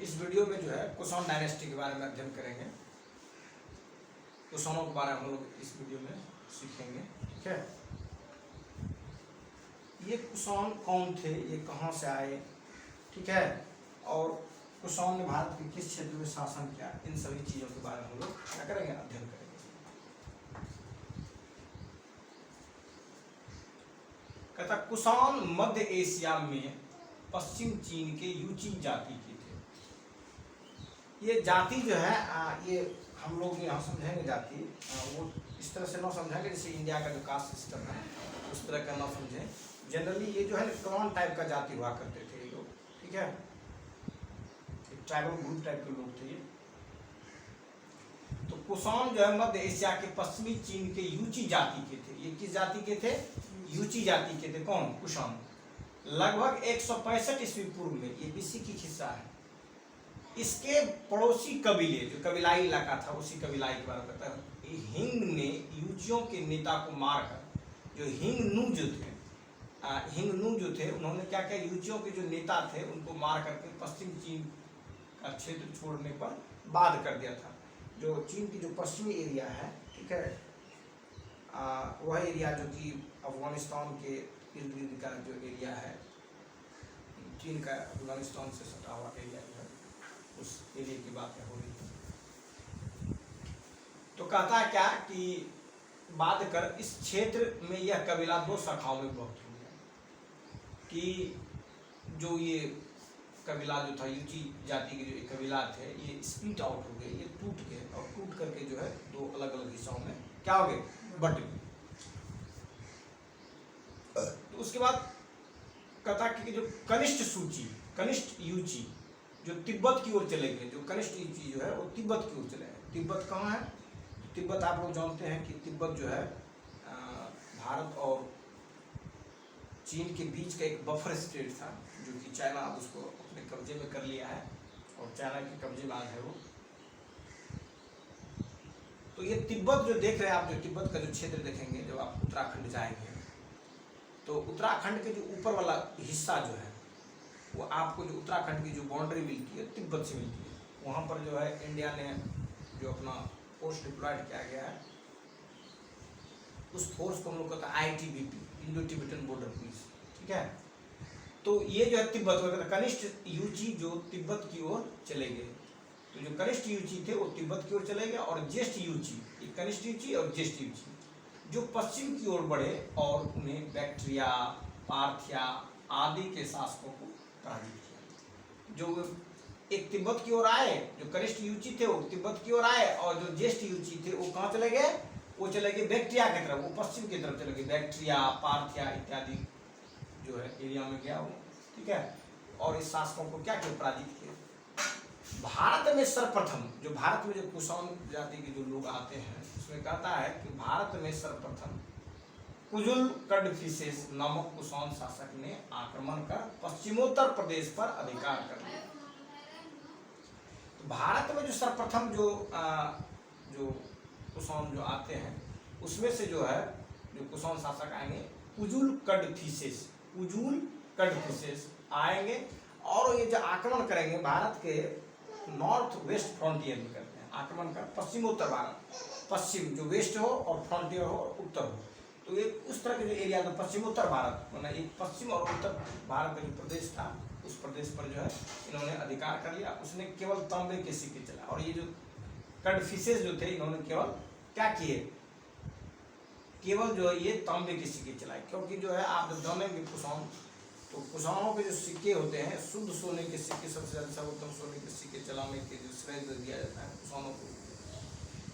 इस वीडियो में जो है कुषाण डायनेस्टी के बारे में अध्ययन करेंगे। कुषाणों के बारे में हम लोग इस वीडियो में सीखेंगे। ठीक है, ये कुषाण कौन थे, ये कहाँ से आए, ठीक है, और कुषाण ने भारत के किस क्षेत्र में शासन किया, इन सभी चीज़ों के बारे में हम लोग क्या करेंगे, अध्ययन करेंगे। कहता कुषाण मध्य एशिया में पश्चिम चीन के यूची जाति के थे। ये जाति जो है ये हम लोग यहाँ समझेंगे जाति, वो इस तरह से ना समझेंगे जैसे इंडिया का जो कास्ट सिस्टम है उस तरह का ना समझें। जनरली ये जो है क्लॉन टाइप का जाति हुआ करते थे ये लोग, ठीक है, ट्राइबल ग्रुप टाइप के लोग थे ये। तो कुषाण जो है मध्य एशिया के पश्चिमी चीन के यूची जाति के थे। ये किस जाति के थे? यूची जाति के थे। कौन? कुषाण। लगभग 165 ईस्वी पूर्व में, ये बीसी की हिस्सा है। इसके पड़ोसी कबीले, जो कबीलाई इलाका था, उसी कबीलाई के बारे में कहता है। हिंग ने यूचियों के नेता को मारकर, जो हिंगनू जो थे उन्होंने क्या किया, यूचियों के जो नेता थे उनको मार करके पश्चिम चीन का क्षेत्र छोड़ने पर बाध्य कर दिया था। जो चीन की जो पश्चिमी एरिया है, ठीक है, वह एरिया जो कि अफगानिस्तान के इर्द गिर्द का जो एरिया है, चीन का अफगानिस्तान से सटा हुआ एरिया जो है, उस एरिया की बात हो रही है। तो कहता है क्या कि बाध्य कर इस क्षेत्र में यह कबीला दो शाखाओं में विभक्त हो गया। कि जो ये कबीला जो था, यूची जाति के जो कबीला थे, ये स्प्लिट आउट हो गए, ये टूट गए, और टूट करके जो है दो अलग अलग हिस्सों में क्या हो गए, बट गए। तो उसके बाद कहता कि जो कनिष्ठ यूची जो तिब्बत की ओर चले गए, जो कनिष्ठ यूची जो है वो तिब्बत की ओर चले गए। तिब्बत कहाँ है? तिब्बत आप लोग जानते हैं कि तिब्बत जो है भारत और चीन के बीच का एक बफर स्टेट था, जो कि चाइना अब उसको अपने कब्जे में कर लिया है और चाइना के कब्जे में आज है वो। तो ये तिब्बत जो देख रहे हैं आप, जो तिब्बत का जो क्षेत्र देखेंगे जब आप उत्तराखंड जाएंगे, तो उत्तराखंड के जो ऊपर वाला हिस्सा जो है वो आपको, जो उत्तराखंड की जो बाउंड्री मिलती है तिब्बत से मिलती है। वहाँ पर जो है इंडिया ने जो अपना फोर्स डिप्लॉयड किया गया है, उस फोर्स को हम लोग कहते हैं ITBP, Indo Tibetan border police, ठीक है। तो ये जो है तिब्बत वगैरह कनिष्ठ यूची जो तिब्बत की ओर चले गए। तो जो कनिष्ठ यूची थे वो तिब्बत की ओर चले गए, और ज्येष्ठ यूची, ये कनिष्ठ यूची और ज्येष्ठ यूची जो पश्चिम की ओर बढ़े और उन्हें बैक्ट्रिया, पार्थिया आदि के शासकों को पराजित किया। जो एक तिब्बत की ओर आए, जो कनिष्ठ यूची थे वो तिब्बत की ओर आए, और जो ज्येष्ठ यूची थे वो कहाँ चले गए? वो चले गए बैक्ट्रिया की तरफ, वो पश्चिम की तरफ चले गए। बैक्ट्रिया, पार्थिया इत्यादि जो है एरिया में गया वो, ठीक है, और इस शासकों को क्या किया, पराजित किया। भारत में सर्वप्रथम, जो भारत में जो कुषाण जाति के जो लोग आते हैं, उसमें कहता है कि भारत में सर्वप्रथम कुजुल कडफिसेस नामक कुषाण शासक ने आक्रमण कर पश्चिमोत्तर प्रदेश पर अधिकार कर लिया। तो भारत में जो सर्वप्रथम जो कुषाण जो आते हैं, उसमें से जो है जो कुषाण शासक आएंगे कुजुल कडफिसेस आएंगे, और ये जो आक्रमण करेंगे भारत के नॉर्थ वेस्ट फ्रंटियर में करते हैं आक्रमण कर, पश्चिमोत्तर भारत, पश्चिम जो वेस्ट हो और फ्रंटियर हो और उत्तर हो, तो ये उस तरह के जो एरिया था पश्चिमोत्तर भारत, मतलब एक पश्चिम और उत्तर भारत का जो प्रदेश था, उस प्रदेश पर जो है इन्होंने अधिकार कर लिया। उसने केवल तांबे के सिक्के चला, और ये जो कडफिसेस जो थे इन्होंने केवल क्या किए, केवल जो है ये तांबे के सिक्के चलाए। क्योंकि जो है आप जब जानेंगे कुषाण, तो कुषाणों के जो सिक्के होते हैं शुद्ध सोने के सिक्के, सबसे ज़्यादा सर्वोत्तम सोने के सिक्के चलाने के जो श्रेय दिया जाता है कुषाणों को।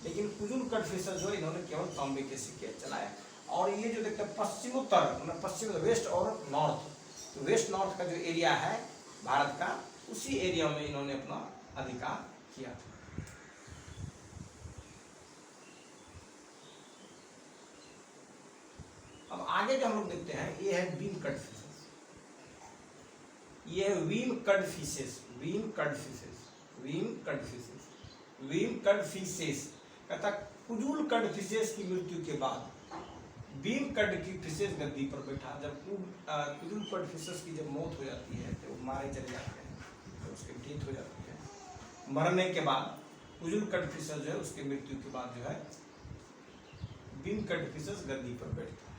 लेकिन कुजुल कडफिसेस जो इन्होंने केवल तांबे के सिक्के चलाए। और ये जो देखते हैं पश्चिमोत्तर, मतलब पश्चिम वेस्ट और नॉर्थ, तो वेस्ट नॉर्थ का जो एरिया है भारत का, उसी एरिया में इन्होंने अपना अधिकार किया था। अब आगे जो हम लोग देखते हैं ये है वीम कडफिसेस। ये है वीम कडफिसेस कहता कुजुल कडफिसेस की मृत्यु के बाद वीम कडफिसेस गद्दी पर बैठा। जब कुजुल कडफिसेस की जब मौत हो जाती है, तो मारे चले जाते हैं, तो उसकी डेथ हो जाती है, मरने के बाद कुजुल कड़फिसस जो है उसके मृत्यु के बाद जो है बिन कड़फिसस गद्दी पर बैठता है।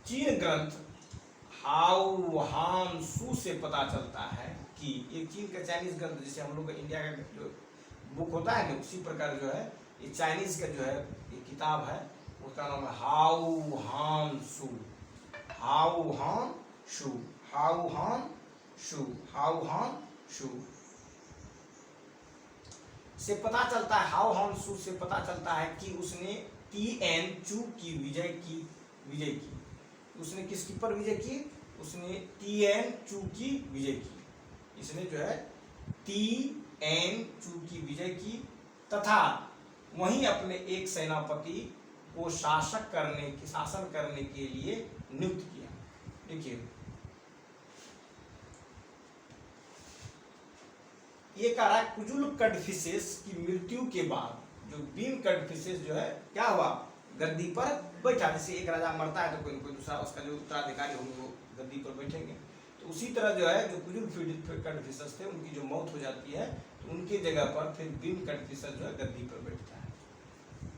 चीन ग्रंथ हाउ हान सू से पता चलता है कि एक चीन का चाइनीज ग्रंथ, जैसे हम लोग का इंडिया का जो बुक होता है ना, उसी प्रकार जो है ये चाइनीज का जो है ये किताब है, उसका नाम है हाउ हान सू। हाउ हान शू, हाउ हान शू, हाउ हान शू से पता चलता है, हाउ हान शू से पता चलता है कि उसने टीएन चू की विजय की। उसने किसकी पर विजय की? उसने टीएन चू की विजय की। इसने जो है टीएन चू की विजय की तथा वहीं अपने एक सेनापति को शासन करने के लिए नियुक्त किया। देखिए ये कह रहा है कुजुल कड़फिसेस की मृत्यु के बाद जो बिन कड़फिसेस जो है क्या हुआ, गद्दी पर बैठा। जैसे एक राजा मरता है तो कोई कोई दूसरा उसका जो उत्तराधिकारी होंगे वो गद्दी पर बैठेंगे, तो उसी तरह जो है जो कुजुल कड़फिसेस थे उनकी जो मौत हो जाती है तो उनकी जगह पर फिर बिन कड़फिसेस जो है गद्दी पर बैठता है।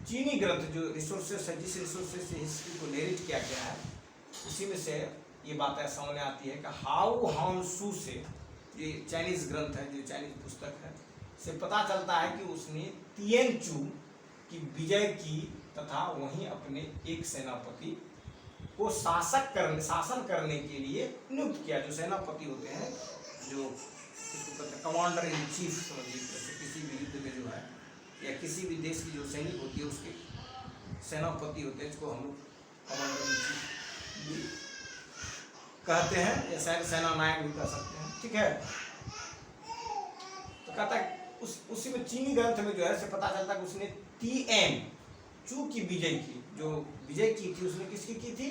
चीनी ग्रंथ जो रिसोर्सेस है, जिस रिसोर्सेस से हिस्ट्री को नरेट किया गया है उसी में से ये बातें सामने आती है कि हाउ हान सू से, ये चाइनीज ग्रंथ है, जो चाइनीज पुस्तक है, से पता चलता है कि उसने तिएन चू की विजय की तथा वहीं अपने एक सेनापति को शासन करने के लिए नियुक्त किया। जो सेनापति होते हैं, जो इसको कहते हैं कमांडर इन चीफ, समझिए जैसे किसी भी युद्ध में जो है या किसी भी देश की जो सैनिक होती है उसके सेनापति होते हैं, जिसको हम लोग कमांडर इन चीफ भी कहते हैं या शायद सेना नायक भी कह सकते हैं, ठीक है। तो कहता है उसी में चीनी ग्रंथ में जो है से पता चलता है कि उसने टीएन चू की विजय की। जो विजय की थी उसने किसकी की थी?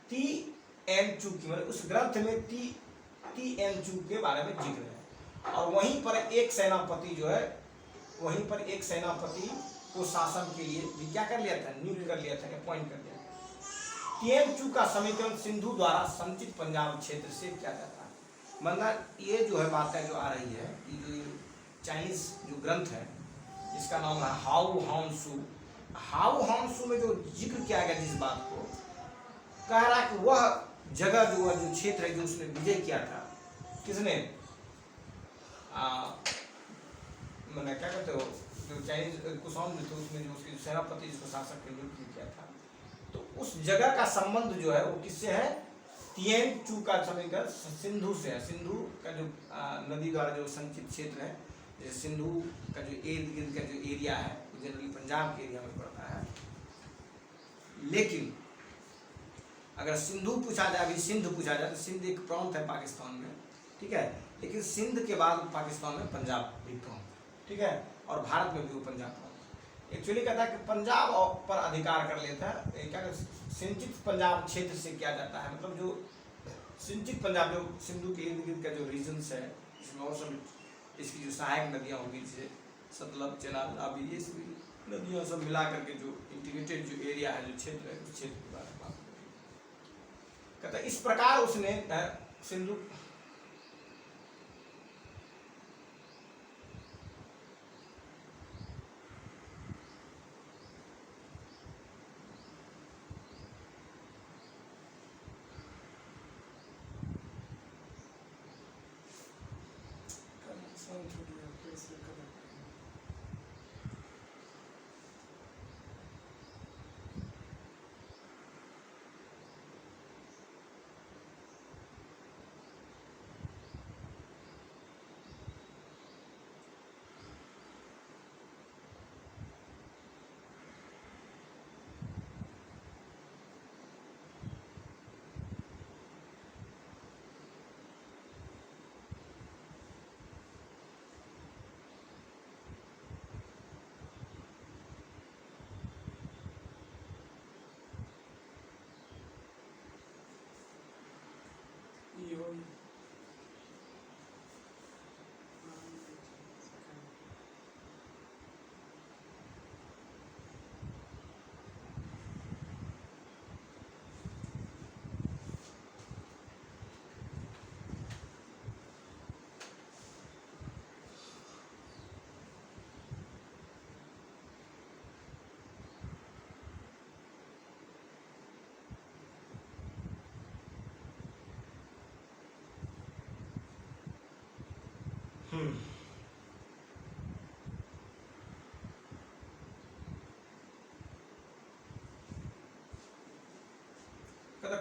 टीएन चू की। मतलब उस ग्रंथ में टीएन चू के बारे में जिक्र है। और वहीं पर एक सेनापति जो है, वहीं पर एक सेनापति को शासन के लिए क्या कर लिया था? नियुक्त कर लिया था, अपॉइंट कर लिया था। टीएन चू का समीकरण सिंधु द्वारा संचित पंजाब क्षेत्र से किया जाता है। मतलब ये जो है बातें जो आ रही है कि जो चाइनीज जो ग्रंथ है जिसका नाम है हाउ हान सू, हाउ हान सू में जो जिक्र किया गया जिस बात को, कह रहा कि वह जगह जो है, जो क्षेत्र है जो उसने विजय किया था, किसने? मैंने क्या कहते हो, जो चाइनीज कुशॉन जो थे उसमें जो उसके सेनापति जिसको शासक के नियुक्त किया था, तो उस जगह का संबंध जो है वो किससे है? तिएन चू का समीकरण सिंधु से है। सिंधु का जो नदी द्वारा जो संचित क्षेत्र है, जैसे सिंधु का जो इर्द गिर्द का जो एरिया है वो जनरली पंजाब के एरिया में पड़ता है। लेकिन अगर सिंधु पूछा जाए, अभी सिंध पूछा जाए, तो सिंध एक प्रांत है पाकिस्तान में, ठीक है। लेकिन सिंध के बाद पाकिस्तान में पंजाब भी प्रांत, ठीक है, और भारत में भी वो पंजाब प्रांत। एक्चुअली कहता है कि पंजाब पर अधिकार कर लेता है, क्या सिंचित पंजाब क्षेत्र से किया जाता है। मतलब जो सिंचित पंजाब जो सिंधु के इर्द गिर्द का जो रीजन्स है, इसमें और सब इसकी जो सहायक नदियाँ होगी, जैसे सतलज, चेनाब, रावी, ये सभी नदियाँ सब मिला करके जो इंटीग्रेटेड जो एरिया है, जो क्षेत्र है, उस क्षेत्र के बारे में बात करेंगे। कहता है इस प्रकार उसने सिंधु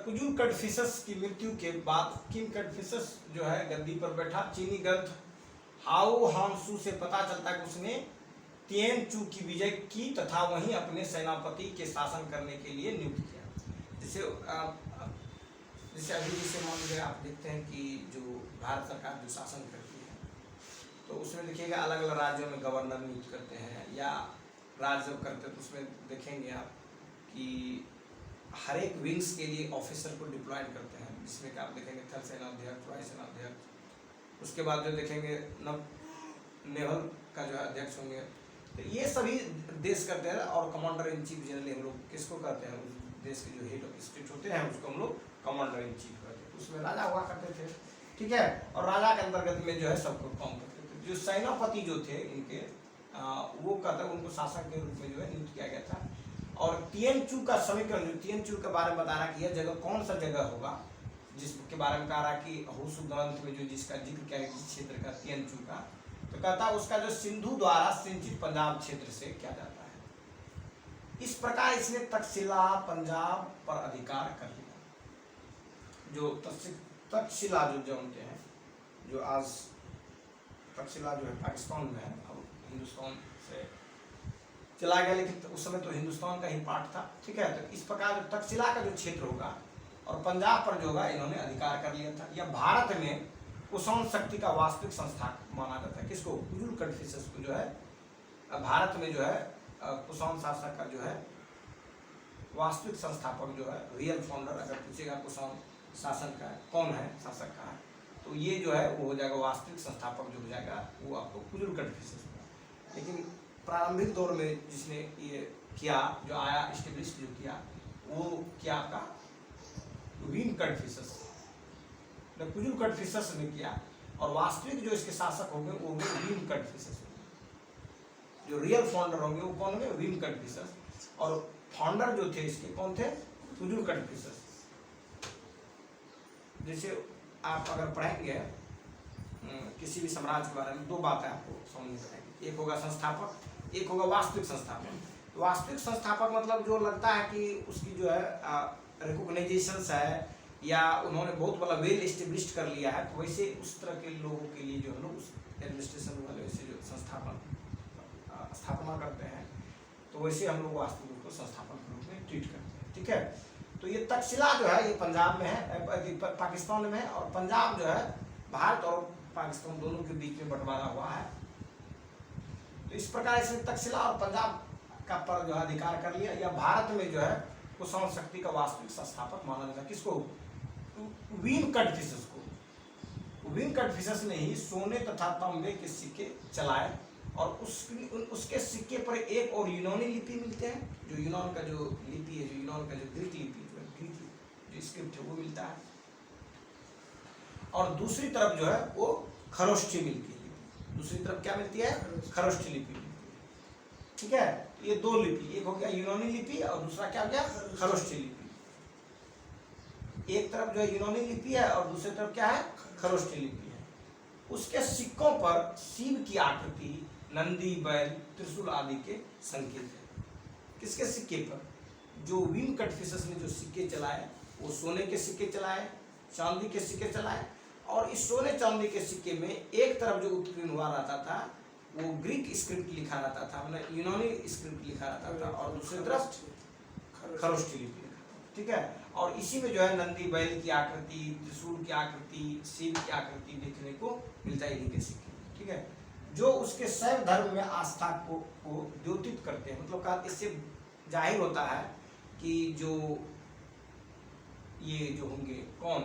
कुजुल कड़फिसस की मृत्यु के बाद किम कड़फिसस जो है गद्दी पर बैठा। चीनी ग्रंथ हाओ हांसू से पता चलता है कि उसने तिएन चू की विजय की तथा वहीं अपने सेनापति के शासन करने के लिए नियुक्त किया। जैसे अभी जैसे मान लीजिए आप देखते हैं कि जो भारत सरकार जो शासन करती है तो उसमें देखिएगा अलग अलग राज्यों में गवर्नर नियुक्त करते हैं या राज्य जब करते हैं तो उसमें देखेंगे आप कि हर एक विंग्स के लिए ऑफिसर को डिप्लॉयड करते हैं, जिसमें कि आप देखेंगे थल सेनाध्यक्ष, वायु सेनाध्यक्ष, उसके बाद जो देखेंगे नेवल का जो अध्यक्ष होंगे। तो ये सभी देश करते हैं और कमांडर इन चीफ जनरली हम लोग किसको कहते हैं, उस देश के जो हेड ऑफ स्टेट होते हैं उसको हम लोग कमांडर इन चीफ कहते हैं। उसमें राजा हुआ करते थे, ठीक है, और राजा के अंतर्गत में जो है सबको काम करते थे। जो सेनापति जो थे इनके वो कहते हैं उनको शासक के रूप में जो है नियुक्त किया गया था। और तिएनचू का समीकरण, जो तिएनचू के बारे में बता रहा कि यह जगह कौन सा जगह होगा, जिसके बारे में कह रहा कि होसू ग्रंथ में जो जिसका जिक्र किया जिस क्षेत्र का तिएनचू का, तो कहता है उसका जो सिंधु द्वारा सिंचित पंजाब क्षेत्र से किया जाता है। इस प्रकार इसने तक्षशिला पंजाब पर अधिकार कर लिया। जो तक्षशिला जो जानते हैं, जो आज तक्षशिला जो है पाकिस्तान में है, अब हिंदुस्तान से चला गया, लेकिन उस समय तो हिंदुस्तान का ही पार्ट था, ठीक है। तो इस प्रकार जो तक्षशिला का जो क्षेत्र होगा और पंजाब पर जो होगा इन्होंने अधिकार कर लिया था। यह भारत में कुषाण शक्ति का वास्तविक संस्थापक माना जाता है। किसको? कुजुल कड़फिसस को जो है भारत में जो है कुषाण शासक का जो है वास्तविक संस्थापक जो है, रियल फाउंडर अगर पूछेगा कुषाण शासन का कौन है, शासक का है, तो ये जो है वो हो जाएगा वास्तविक संस्थापक जो हो जाएगा वो आपको कुजुल कड़फिसस होगा। लेकिन प्रारंभिक दौर में जिसने ये किया, जो आया इस्टेब्लिश जो किया, वो क्या आपका विन कड़फिसस, कुजुल कड़फिसस ने किया। और वास्तविक जो इसके शासक होंगे वो होंगे विन कड़फिसस। जो रियल फाउंडर होंगे वो कौन होंगे? विन कड़फिसस। और फाउंडर जो थे इसके कौन थे? कुजुल कड़फिसस। जैसे आप अगर पढ़ेंगे किसी भी साम्राज्य के बारे में, दो बातें आपको समझ में आएगी, एक होगा संस्थापक, एक होगा वास्तविक संस्थापक। तो वास्तविक संस्थापक मतलब जो लगता है कि उसकी जो है रिकॉग्नाइजेशन है या उन्होंने बहुत बड़ा वेल एस्टेब्लिश्ड कर लिया है, तो वैसे उस तरह के लोगों के लिए जो है लोग उस एडमिनिस्ट्रेशन वाले वैसे जो स्थापना करते हैं, तो वैसे हम लोग वास्तविक उसको संस्थापक के रूप में ट्रीट करते हैं, ठीक है। तो ये तक्षशिला जो है ये पंजाब में है, पाकिस्तान में है, और पंजाब जो है भारत और पाकिस्तान दोनों के बीच में बंटवारा हुआ है। तो इस प्रकार इसने तक्षशिला और पंजाब का पर जो है अधिकार कर लिया। या भारत में जो है कुषाण शक्ति का वास्तविक संस्थापक माना जाता है। किसको? विन कड़फिसस को। विन कड़फिसस ने ही सोने तथा तांबे के सिक्के चलाए और उसके सिक्के पर एक और यूनानी लिपि मिलते हैं। जो यूनान का जो लिपि है, जो यूनान का जो ग्रीक लिपि जो स्क्रिप्ट है वो मिलता है। और दूसरी तरफ जो है वो खरोष्ठी मिलती है। दूसरी तरफ क्या मिलती है? खरोष्ठी लिपि मिलती है, ठीक है। ये दो लिपि, एक हो गया यूनानी लिपि और दूसरा क्या हो गया? खरोष्ठी लिपि। एक तरफ जो है यूनानी लिपि है और दूसरी तरफ क्या है? खरोष्ठी लिपि है। उसके सिक्कों पर शिव की आकृति, नंदी, बैल, त्रिशूल आदि के संकेत है। किसके सिक्के पर? जो विन कड़फिसस ने जो सिक्के चलाए वो सोने के सिक्के चलाए, चांदी के सिक्के चलाए, और इस सोने चांदी के सिक्के में एक तरफ जो उत्कीर्ण हुआ रहता था वो ग्रीक स्क्रिप्ट लिखा रहता था, मतलब यूनानी स्क्रिप्ट लिखा रहता था, और दूसरी तरफ खरोष्ठी लिपि लिखा था, ठीक है। और इसी में जो है नंदी, बैल की आकृति, त्रिशूल की आकृति, शिव की आकृति देखने को मिलता है इन्हीं के सिक्के, ठीक है। जो उसके शैव धर्म में आस्था को द्योतित करते हैं। मतलब कहा इससे जाहिर होता है कि जो ये जो होंगे कौन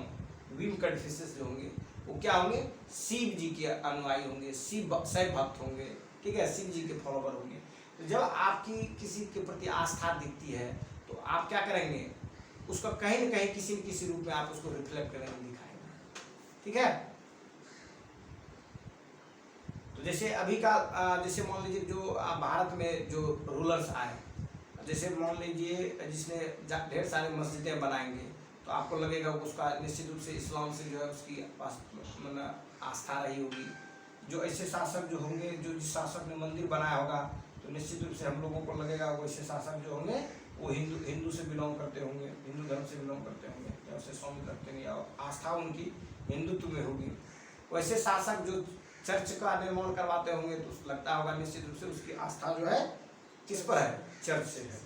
विन कड़फिसस जो होंगे वो क्या होंगे? शिव जी के अनुयायी होंगे, शैव भक्त होंगे, ठीक है, शिव जी के फॉलोवर होंगे। तो जब आपकी किसी के प्रति आस्था दिखती है तो आप क्या करेंगे? उसका कहीं न कहीं किसी न किसी रूप में आप उसको रिफ्लेक्ट करेंगे, दिखाएंगे, ठीक है। तो जैसे अभी का जैसे मान लीजिए जो भारत में जो रूलर्स आए, जैसे मान लीजिए जिसने ढेर सारी मस्जिदें बनाएंगे तो आपको लगेगा उसका निश्चित रूप से इस्लाम से जो है उसकी मतलब आस्था रही होगी, जो ऐसे शासक जो होंगे, जो जिस शासक ने मंदिर बनाया होगा, तो निश्चित रूप से हम लोगों को लगेगा वो ऐसे शासक जो होंगे वो हिंदू से बिलोंग करते होंगे, हिंदू धर्म से बिलोंग करते होंगे, या उससे स्वामी रखते होंगे, या आस्था उनकी हिंदुत्व में होगी। वैसे शासक जो चर्च का निर्माण करवाते होंगे तो लगता होगा निश्चित रूप से उसकी आस्था जो है किस पर है, चर्च से है।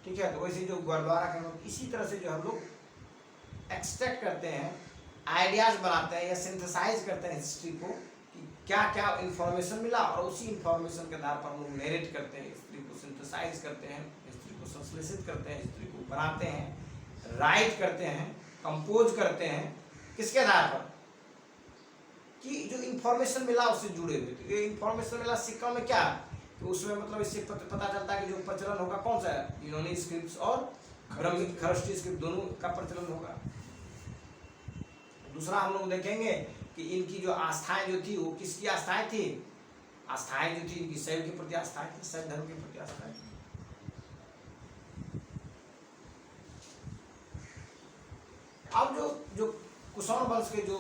ठीक है, तो वैसे जो गुरुद्वारा के लोग इसी तरह से जो हम लोग एक्सट्रैक्ट करते हैं, आइडियाज बनाते हैं या सिंथेसाइज करते हैं हिस्ट्री को, कि क्या क्या इंफॉर्मेशन मिला, और उसी इंफॉर्मेशन के आधार पर हम लोग नरेट करते हैं, हिस्ट्री को सिंथेसाइज करते हैं, हिस्ट्री को संश्लेषित करते हैं, हिस्ट्री को बनाते हैं, राइट करते हैं, कंपोज करते हैं। किसके आधार पर? कि जो इंफॉर्मेशन मिला उससे जुड़े हुए। तो ये इंफॉर्मेशन मिला सिक्का में क्या, तो उसमें मतलब इससे पता चलता है कि जो प्रचलन होगा कौन सा है, यूनानी स्क्रिप्ट्स और ब्राह्मी खरष्टी स्क्रिप्ट दोनों का प्रचलन होगा। दूसरा हम लोग देखेंगे कि इनकी जो आस्थाएं जो थी वो किसकी आस्थाएं थी, आस्थाएं जो थी इनकी शैव के प्रति आस्थाएं थी, शैव धर्म के प्रति आस्थाएं थी। अब जो कुषाण वंश के जो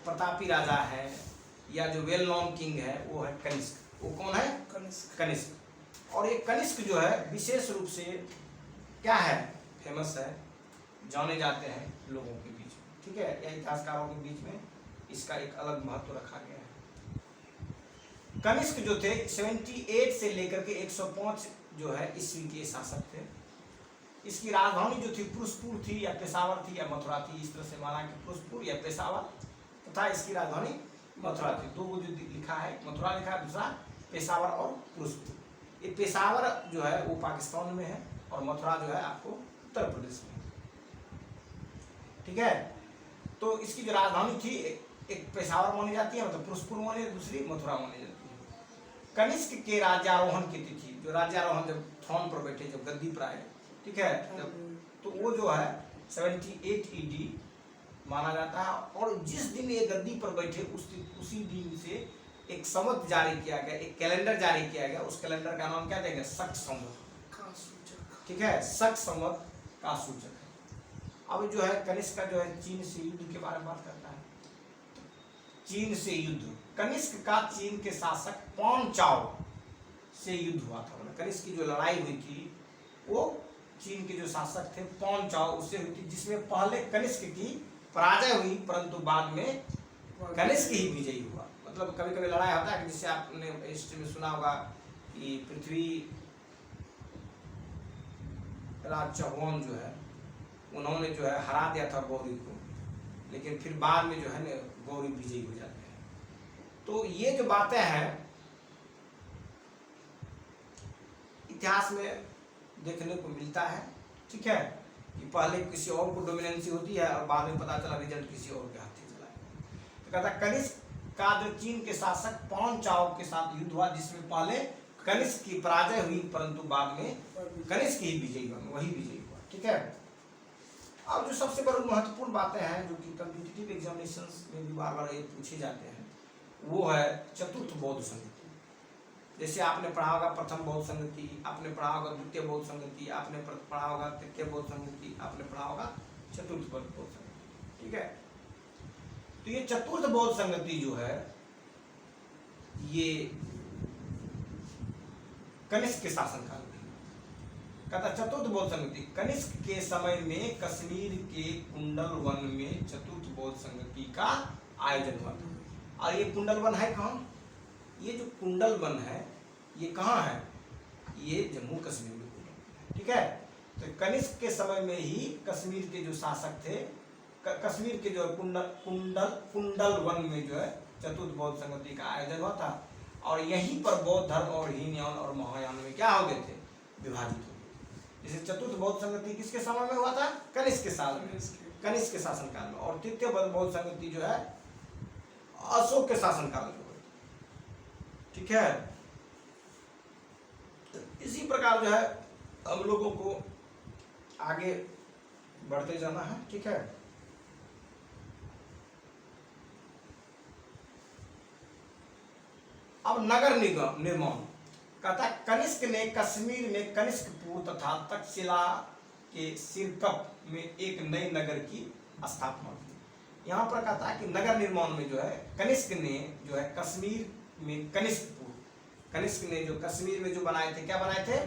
प्रतापी राजा है या जो वेल नोन किंग है वो है कनिष्क। वो कौन है? कनिष्क। और ये कनिष्क जो है विशेष रूप से क्या है, फेमस है, जाने जाते हैं लोगों के बीच में। ठीक है, या इतिहासकारों के बीच में इसका एक अलग महत्व रखा गया है। कनिष्क जो थे 78 से लेकर के 105 जो है ईस्वी के शासक थे। इसकी राजधानी जो थी पुरुषपुर थी या पेशावर थी या मथुरा थी। इस तरह से माना कि पुरुषपुर या पेशावर तथा इसकी राजधानी मथुरा थी। दो जो लिखा है, मथुरा लिखा है, दूसरा पेशावर और पुरुषपुर। ये पेशावर जो है वो पाकिस्तान में है और मथुरा जो है आपको उत्तर प्रदेश में। ठीक है, तो इसकी जो राजधानी थी एक पेशावर मानी जाती है, मतलब पुरुषपुर मानी, दूसरी मथुरा मानी जाती है। कनिष्क के राज्यारोहण की तिथि, जो राज्यारोहण जब थ्रोन पर बैठे, जब गद्दी पर आए, ठीक है, तो वो जो है 78 AD माना जाता है। और जिस दिन ये गद्दी पर बैठे उसी दिन से एक संवत जारी किया गया, एक कैलेंडर जारी किया गया। उस कैलेंडर का नाम क्या देंगे? शक संवत का सूचक। ठीक है, शक संवत का सूचक है। अब जो है कनिष्क का जो है चीन से युद्ध के बारे में बात करता है। चीन से युद्ध, कनिष्क का चीन के शासक पांचाल से युद्ध हुआ था। कनिष्क की जो लड़ाई हुई थी वो चीन के जो शासक थे पांचाल उससे हुई थी, जिसमें पहले कनिष्क की पराजय हुई परंतु बाद में कनिष्क ही विजयी हुआ। मतलब कभी कभी लड़ाई होता है जिससे आपने हिस्ट्री में सुना होगा कि पृथ्वी राज चौहान जो है उन्होंने जो है हरा दिया था गौरी को, लेकिन फिर बाद में जो है ना गौरी विजयी हो जाते हैं। तो ये जो बातें हैं इतिहास में देखने को मिलता है। ठीक है, कि पहले किसी और को डोमिनेंसी होती है और बाद में पता चला रिजल्ट किसी और के हाथ से चला है। तो कहता कनिष्क का जो चीन के शासक पांचाल के साथ युद्ध हुआ, जिसमें पहले कनिष्क की पराजय हुई परंतु बाद में कनिष्क ही विजयी हुआ, वही विजयी हुआ। ठीक है, अब जो सबसे बड़ी महत्वपूर्ण बातें हैं जो कि कॉम्पिटिटिव एग्जामिनेशंस में भी बार बार ये पूछे जाते हैं, वो है चतुर्थ बौद्ध संगति। जैसे आपने पढ़ा होगा प्रथम बौद्ध संगति, आपने पढ़ा होगा द्वितीय बौद्ध संगति, आपने पढ़ा होगा तृतीय बौद्ध संगति, आपने पढ़ा होगा चतुर्थ बौद्ध संगति। ठीक है, तो ये चतुर्थ बौद्ध संगति जो है ये कनिष्क के शासनकाल में। कहता चतुर्थ बौद्ध संगति कनिष्क के समय में कश्मीर के कुंडल वन में चतुर्थ बौद्ध संगति का आयोजन हुआ था। और ये कुंडल वन है कहाँ? ये जो कुंडल वन है ये कहाँ है? ये जम्मू कश्मीर में कुंडल है। ठीक है, तो कनिष्क के समय में ही कश्मीर के जो शासक थे, कश्मीर के जो कुंडल वन में जो है चतुर्थ बौद्ध संगति का आयोजन हुआ था। और यहीं पर बौद्ध धर्म और हीनयान और महायान में क्या हो गए थे? विभाजित हो गए। जैसे चतुर्थ बौद्ध संगति किसके समय में हुआ था? कनिष्क के साल में, कनिष्क के शासनकाल में। और तृतीय बौद्ध संगति जो है अशोक के शासनकाल में। ठीक है, इसी प्रकार जो है हम लोगों को आगे बढ़ते जाना है। ठीक है, अब नगर निर्माण कहता है कनिष्क ने कश्मीर में कनिष्कपुर तथा तक्षशिला के सिरकप में एक नए नगर की स्थापना की। यहाँ पर कहता है कि नगर निर्माण में जो है कनिष्क ने जो है कश्मीर में कनिष्कपुर, कनिष्क ने जो कश्मीर में जो बनाए थे, क्या बनाए थे,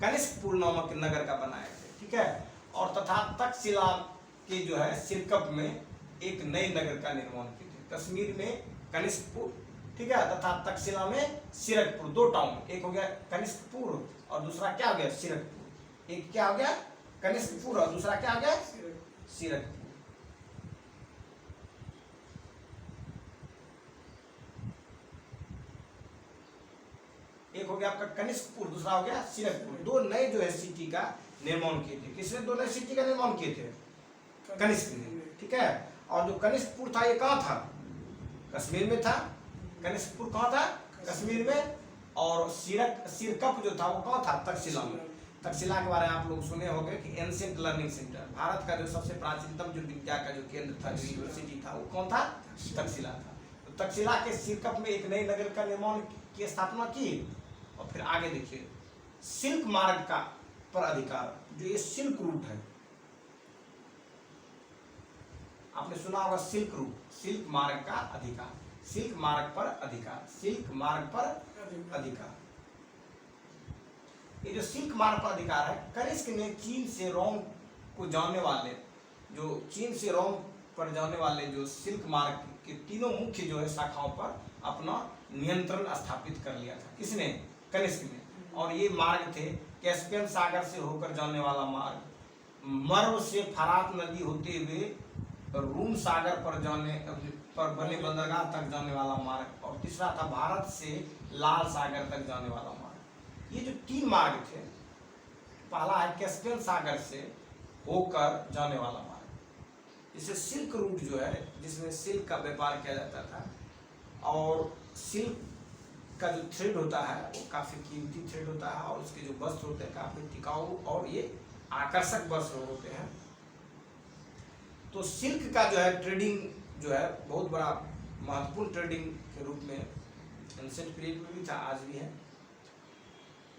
कनिष्कपुर नामक नगर का बनाए थे, ठीक है। और तथा तक्षशिला के जो है सिरकप में एक नए नगर का निर्माण किए थे। कश्मीर में कनिष्कपुर, ठीक है, तथा तक्षशिला में सिरकपुर, दो टाउन, एक हो गया कनिष्कपुर और दूसरा क्या हो गया, सिरकपुर। एक क्या हो गया कनिष्कपुर और दूसरा क्या हो गया, सिरकपुर। एक हो गया आपका कनिष्कपुर, दूसरा हो गया सिरकपुर। दो नए जो है सिटी का निर्माण किए थे। किसने दो नए सिटी का निर्माण किए थे, कनिष्क ने, ठीक है। और जो कनिष्कपुर था ये कहाँ था, कश्मीर में था। कनिष्कपुर कहाँ था, कश्मीर में। और सिरकप जो था वो कहाँ था, तक्षशिला में। तक्षशिला के बारे में आप लोग सुने होंगे कि एंशिएंट लर्निंग सेंटर, भारत का जो सबसे प्राचीनतम जो विद्या का जो केंद्र था, जो यूनिवर्सिटी था, वो कौन था, तक्षशिला था। तो तक्षशिला के सिरकप में एक नए नगर का निर्माण की स्थापना की। और फिर आगे देखिए, सिल्क मार्ग का पर अधिकार, जो ये सिल्क रूट है, आपने सुना होगा सिल्क रूट, सिल्क मार्ग का अधिकार, सिल्क मार्ग पर अधिकार, सिल्क मार्ग पर अधिकार। ये जो सिल्क मार्ग पर अधिकार है, कनिष्क ने चीन से रोम को जाने वाले, जो चीन से रोम पर जाने वाले जो सिल्क मार्ग के तीनों मुख्य जो है शाखाओं पर अपना नियंत्रण स्थापित कर लिया था। किसने, कनिष्क ने। और ये मार्ग थे कैस्पियन सागर से होकर जाने वाला मार्ग, मर्व से फरात नदी होते हुए रूम सागर पर जाने पर बने बंदरगाह तक जाने वाला मार्ग, और तीसरा था भारत से लाल सागर तक जाने वाला मार्ग। ये जो तीन मार्ग थे, पहला है कैस्पियन सागर से होकर जाने वाला मार्ग, इसे सिल्क रूट जो है, जिसमें सिल्क का व्यापार किया जाता था। और सिल्क का जो थ्रेड होता है वो काफ़ी कीमती थ्रेड होता है, और उसके जो वस्त्र होते हैं काफ़ी टिकाऊ और ये आकर्षक वस्त्र होते हैं। तो सिल्क का जो है ट्रेडिंग जो है बहुत बड़ा महत्वपूर्ण ट्रेडिंग के रूप में एंशिएंट पीरियड में भी था, आज भी है।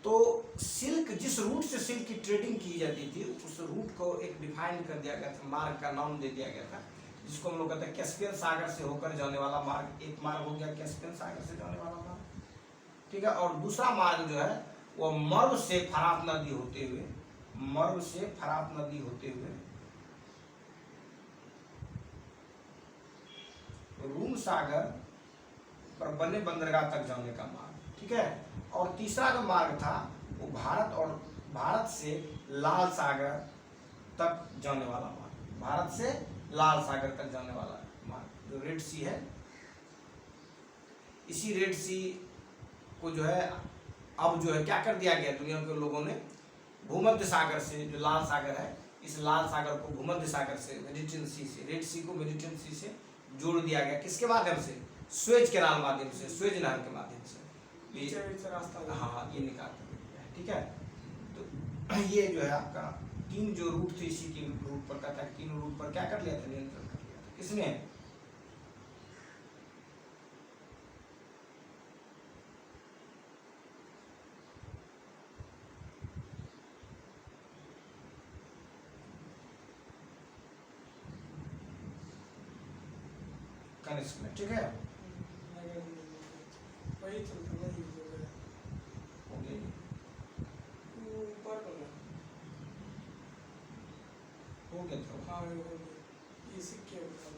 तो सिल्क, जिस रूट से सिल्क की ट्रेडिंग की जाती थी, उस रूट को एक डिफाइन कर दिया गया था, मार्ग का नाम दे दिया गया था, जिसको हम लोग कहते हैं कैस्पियन सागर से होकर जाने वाला मार्ग। एक मार्ग हो गया कैस्पियन सागर से जाने वाला मार्ग, ठीक है। और दूसरा मार्ग जो है वो मर्व से फरात नदी होते हुए, मर्व से फरात नदी होते हुए रूम सागर पर बने बंदरगाह तक जाने का मार्ग, ठीक है। और तीसरा जो मार्ग था वो भारत से लाल सागर तक जाने वाला मार्ग, भारत से लाल सागर तक जाने वाला मार्ग, जो रेड सी है। इसी रेड सी को जो है अब जो है क्या कर दिया गया, दुनिया के लोगों ने भूमध्य सागर से, जो लाल सागर है, इस लाल सागर को भूमध्य सागर से, मेडिटेरियन सी से, रेड सी को मेडिटेरियन सी से जोड़ दिया गया। किसके माध्यम से, स्वेज कैनाल माध्यम से, स्वेज नहर के माध्यम से रास्ता, हाँ, ये निकाल कर दिया है, ठीक है। तो ये जो है आपका तीन जो रूट थे, इसी तीन रूट पर का था, तीन रूट पर क्या कर लिया था, नियंत्रण कर लिया था। किसने, कनिष्क में, ठीक है। वही चलता वही हो गया, ऊपर वाला, हो गया था। हाँ हो गया, ये सिक्के वाला।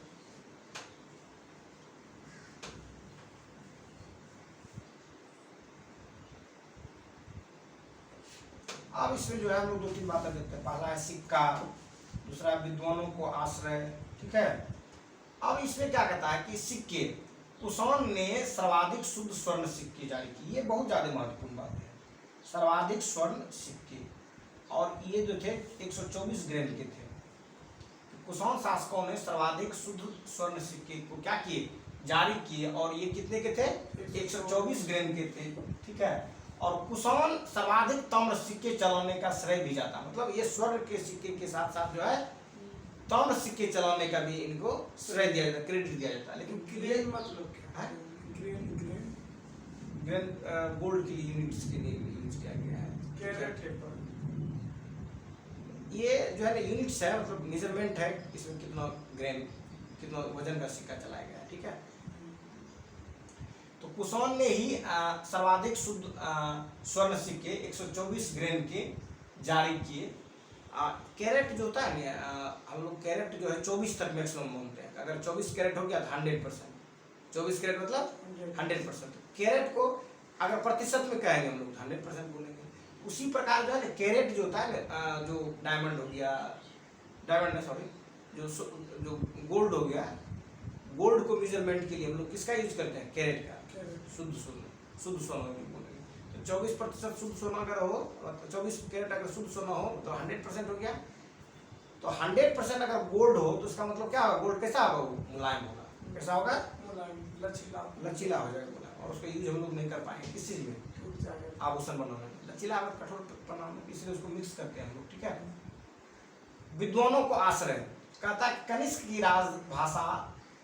अब इसमें जो है हम लोग दो तीन बातें देखते हैं। पहला है सिक्का, दूसरा विद्वानों को आश्रय, ठीक है। अब इसमें क्या कहता है कि सिक्के, कुषाण ने सर्वाधिक शुद्ध स्वर्ण सिक्के जारी किए। ये बहुत ज्यादा महत्वपूर्ण बात है, सर्वाधिक स्वर्ण सिक्के। और ये जो थे 124 ग्राम के थे। कुषाण शासकों ने सर्वाधिक शुद्ध स्वर्ण सिक्के को क्या किए, जारी किए। और ये कितने के थे, 124 ग्राम के थे, ठीक है। और कुषाण सर्वाधिक ताम्र सिक्के चलाने का श्रेय भी जाता, मतलब ये स्वर्ण के सिक्के के साथ साथ जो है ताम्र सिक्के चलाने का भी इनको श्रेय दिया जाता, क्रेडिट दिया जाता है। लेकिन ग्रेन मतलब क्या है, ग्रेन गोल्ड के यूनिट्स के लिए यूज किया गया है। कैरेट है पर ये जो है ना यूनिट्स है, मतलब मेजरमेंट है, इसमें कितना ग्राम, कितना वजन का सिक्का चलाया गया है, ठीक है। तो कुषाण ने ही सर्वाधिक शुद्ध स्वर्ण सिक्के 124 ग्रेन के जारी किए। कैरेट जो होता है ना, हम लोग कैरेट जो है 24 तक मैक्सिमम मानते हैं। अगर 24 कैरेट हो गया तो 100%, 24 कैरेट मतलब 100%। कैरेट को अगर प्रतिशत में कहेंगे हम लोग 100% बोलेंगे। उसी प्रकार जो है ना कैरेट जो होता है ना, जो डायमंड हो गया, डायमंड नहीं सॉरी, जो गोल्ड हो गया, गोल्ड को मेजरमेंट के लिए हम लोग किसका यूज करते हैं? कैरेट का। शुद्ध सोना बोलेंगे। तो 24% शुद्ध सोना अगर हो, 24 कैरेट अगर शुद्ध सोना हो तो 100% हो गया। तो 100% अगर गोल्ड हो तो उसका मतलब क्या होगा? गोल्ड कैसा होगा? वो मुलायम होगा। कैसा होगा? लचीला हो जाएगा। और उसका यूज हम लोग नहीं कर पाएंगे किस चीज में? आभूषण बनाने में। लचीला अगर कठोर बनाने में, इसलिए उसको मिक्स करते हैं हम लोग। ठीक है। विद्वानों को आश्रय कहता है कनिष्क की राजभाषा,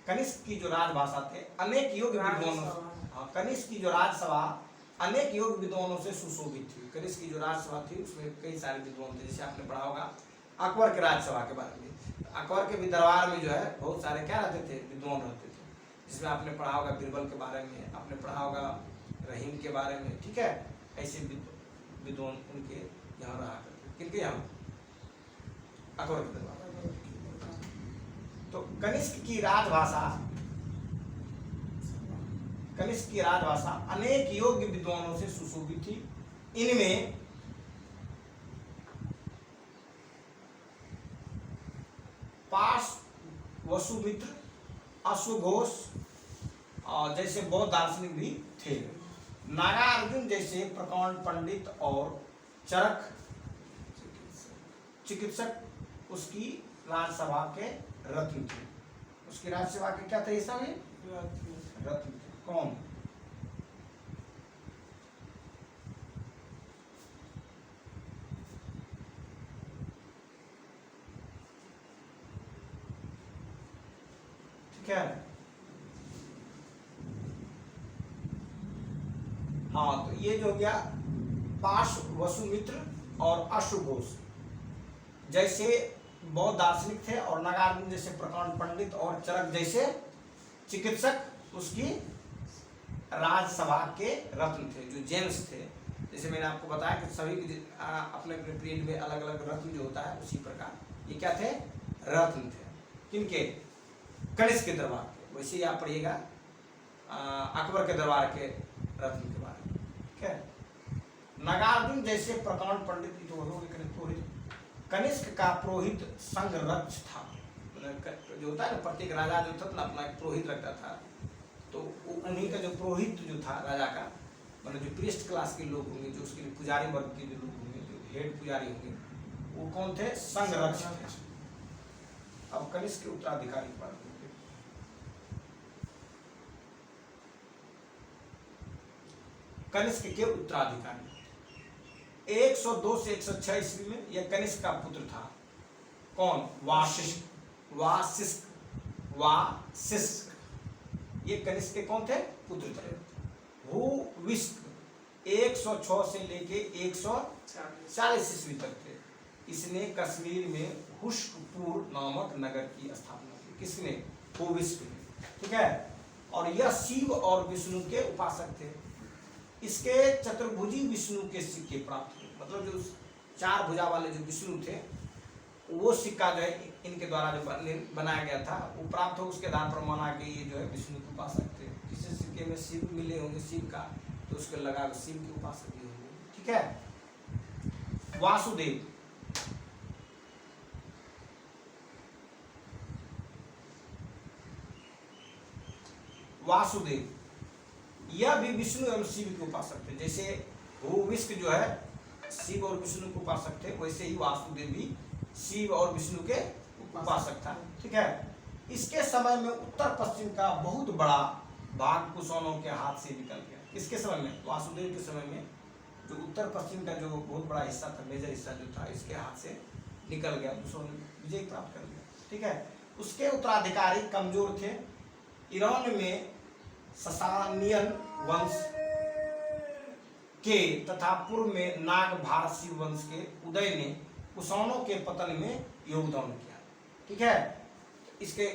कनिष्क की जो राजभाषा थे अनेक योग्य विद्वानों, हाँ, कनिष्क की जो राजसभा अनेक योग्य विद्वानों से सुशोभित थी। कनिष्क की जो राजसभा थी उसमें कई सारे विद्वान थे। जैसे आपने पढ़ा होगा अकबर के राजसभा के बारे में। अकबर के भी दरबार में जो है बहुत सारे क्या रहते थे? विद्वान रहते थे। जिसमें आपने पढ़ा होगा बीरबल के बारे में, आपने पढ़ा होगा रहीम के बारे में। ठीक है। ऐसे विद्वान उनके यहाँ रहा करते। किनके यहाँ? अकबर के दरबार। तो कनिष्क की राजभाषा, कनिष्क की राजभाषा अनेक योग्य विद्वानों से सुशोभित थी। इनमें पास वसुमित्र, अश्वघोष जैसे बौद्ध दार्शनिक भी थे। नागार्जुन जैसे प्रकांड पंडित और चरक चिकित्सक उसकी राजसभा के रत्न थे। उसकी राजसभा के क्या थे? ये सब रत्न थे। कौन? ठीक है। हाँ, तो ये जो हो गया पाश वसुमित्र और अश्वघोष जैसे बौद्ध दार्शनिक थे, और नागार्जुन जैसे प्रकांड पंडित और चरक जैसे चिकित्सक उसकी राजसभा के रत्न थे, जो जेम्स थे। जैसे मैंने आपको बताया कि सभी अपने अपने पीरियड में अलग अलग रत्न जो होता है, उसी प्रकार ये क्या थे? रत्न थे। किनके? कनिष्क के दरबार के। वैसे ही आप पढ़िएगा अकबर के दरबार के रत्न के बारे में। ठीक है। नागार्जुन जैसे प्रकांड पंडित पुरोहित, कनिष्क का पुरोहित संघरक्ष था। जो होता है ना, प्रत्येक राजा जो था अपना एक पुरोहित रखता था। तो उन्हीं का जो पुरोहित जो था राजा का, मतलब जो प्रीस्ट क्लास के लोग होंगे, जो उसके पुजारी वर्ग के जो लोग होंगे, जो हेड पुजारी होंगे, वो कौन थे? संघरक्ष थे। अब कनिष्क के उत्तराधिकारी की बात करते हैं। कनिष्क के उत्तराधिकारी 102 से 106 ईस्वी में यह कनिष्क का पुत्र था। कौन? वासिष्क। ये कनिष्क के कौन थे? पुत्र थे। भूविष्क 106 से लेके 140 ईस्वी तक थे। इसने कश्मीर में हुश्कपुर नामक नगर की स्थापना की। किसने? भूविष्क ने। ठीक है। और यह शिव और विष्णु के उपासक थे। इसके चतुर्भुजी विष्णु के सिक्के प्राप्त हुए। मतलब जो 4 भुजा वाले जो विष्णु थे, वो सिक्का जो है इनके द्वारा जो बनाया गया था वो प्राप्त हो। उसके आधार पर माना कि ये जो है विष्णु के उपासक थे। किसी सिक्के में शिव मिले होंगे, शिव का, तो उसके लगा शिव के उपासक भी होंगे। ठीक है। वासुदेव यह भी विष्णु एवं शिव के उपासक थे। जैसे भूविष्क जो है शिव और विष्णु के उपासक थे, वैसे ही वासुदेव भी शिव और विष्णु के उपासक था। ठीक है। इसके समय में उत्तर पश्चिम का बहुत बड़ा भाग कुषाणों के हाथ से निकल गया। किसके समय में? वासुदेव के समय में जो उत्तर पश्चिम का जो बहुत बड़ा हिस्सा था, मेजर हिस्सा जो था, इसके हाथ से निकल गया। कुषाण विजय प्राप्त कर लिया। ठीक है। उसके उत्तराधिकारी कमजोर थे। ईरान में ससानियन वंश के तथा पूर्व में नाग भारसी वंश के उदय ने कुषाणों के पतन में योगदान किया। ठीक है। इसके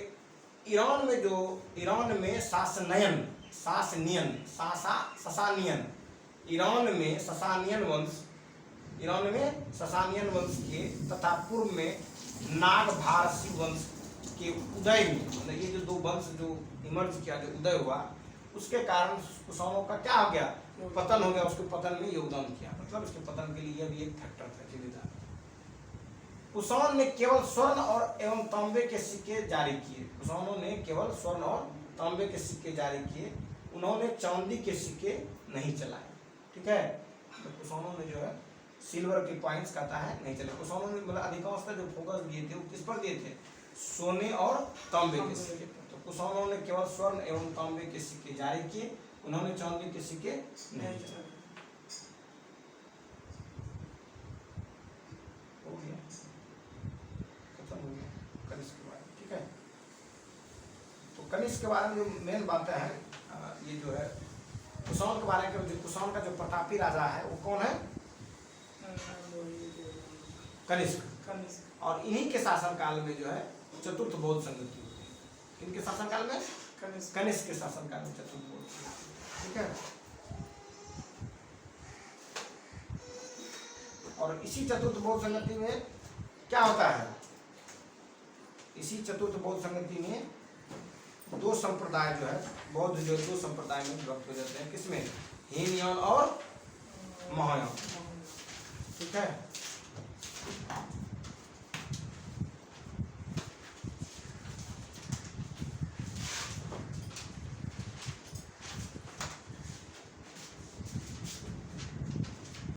ईरान में सासनयन ससानियन ईरान में ससानियन वंश के तथा पूर्व में नागभारसी वंश के उदय में, मतलब ये जो दो वंश जो इमर्ज किया, जो उदय हुआ, उसके कारण कुषाणों का क्या हो गया, पतन हो गया। उसके पतन में योगदान किया, मतलब उसके पतन के लिए यह भी एक फैक्टर था, जिम्मेदार। कुषाण ने केवल स्वर्ण और एवं तांबे के सिक्के जारी किए। कुषाणों ने केवल स्वर्ण और तांबे के सिक्के जारी किए, उन्होंने चांदी के सिक्के नहीं चलाए। ठीक है, तो कुषाणों ने जो है सिल्वर के पॉइंट्स कहता है नहीं चले। कुषाणों ने मतलब अधिकांशतः जो फोकस दिए थे वो किस पर दिए थे, सोने और तांबे के सिक्के पर। तो कुषाणों ने केवल स्वर्ण एवं तांबे के सिक्के जारी किए, उन्होंने चांदी के सिक्के नहीं चलाए। हो गया, खत्म हो गया कनिष्क के बारे में। ठीक है, तो कनिष्क के बारे में जो मेन बातें हैं, ये जो है कुषाण के बारे में, जो कुषाण का जो प्रतापी राजा है वो कौन है, कनिष्क। और इन्हीं के शासनकाल में जो है चतुर्थ बौद्ध संगति हुई। किनके शासनकाल में, कनिष्क के शासनकाल में चतुर्थ बौद्ध संगति। ठीक है, और इसी चतुर्थ बौद्ध संगति में क्या होता है, इसी चतुर्थ बौद्ध संगति में दो संप्रदाय जो है बौद्ध जो दो संप्रदाय में विभक्त हो जाते हैं। किसमें, हीनयान और महायान। ठीक है।